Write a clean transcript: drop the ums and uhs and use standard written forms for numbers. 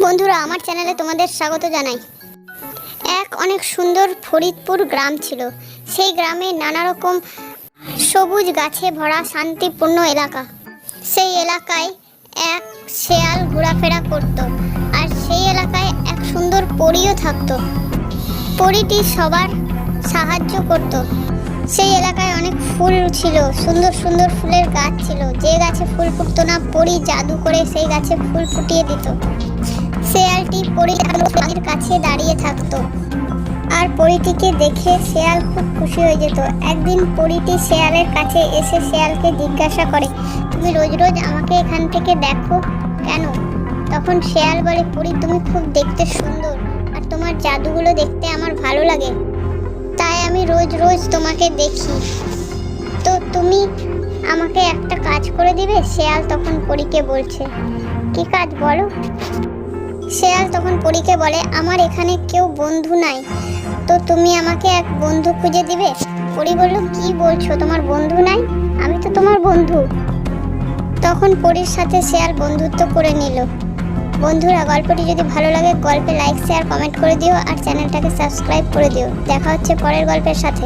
বন্ধুরা, আমার চ্যানেলে তোমাদের স্বাগত জানাই। এক অনেক সুন্দর ফরিদপুর গ্রাম ছিল। সেই গ্রামে নানা রকম সবুজ গাছে ভরা শান্তিপূর্ণ এলাকা। সেই এলাকায় এক শেয়াল ঘোরাফেরা করত, আর সেই এলাকায় এক সুন্দর পরীও থাকতো। পরীটি সবার সাহায্য করত। সেই এলাকায় অনেক ফুল ছিল, সুন্দর সুন্দর ফুলের গাছ ছিল। যে গাছে ফুল ফুটতো না, পরী জাদু করে সেই গাছে ফুল ফুটিয়ে দিত। শেয়ালটি পরীর কাছে দাঁড়িয়ে থাকতো, আর পরীটিকে দেখে শেয়াল খুব খুশি হয়ে যেত। একদিন পরীটি শেয়ালের কাছে এসে শেয়ালকে জিজ্ঞাসা করে, তুমি রোজ রোজ আমাকে এখান থেকে দেখো কেন? তখন শেয়াল বলে, পরী, তুমি খুব দেখতে সুন্দর, আর তোমার জাদুগুলো দেখতে আমার ভালো লাগে, তাই আমি রোজ রোজ তোমাকে দেখি। তো তুমি আমাকে একটা কাজ করে দিবে? শেয়াল তখন পরীকে বলছে। কি কাজ বলো? শেয়াল তখন পরীকে বলে, আমার এখানে কেউ বন্ধু নাই, তো তুমি আমাকে এক বন্ধু খুঁজে দিবে? পরী বলল, কি বলছো, তোমার বন্ধু নাই? আমি তো তোমার বন্ধু। তখন পরীর সাথে শেয়াল বন্ধুত্ব করে নিল। বন্ধুরা, গল্পটি যদি ভালো লাগে গল্পে লাইক, শেয়ার, কমেন্ট করে দিও, আর চ্যানেলটাকে সাবস্ক্রাইব করে দিও। দেখা হচ্ছে পরের গল্পের সাথে।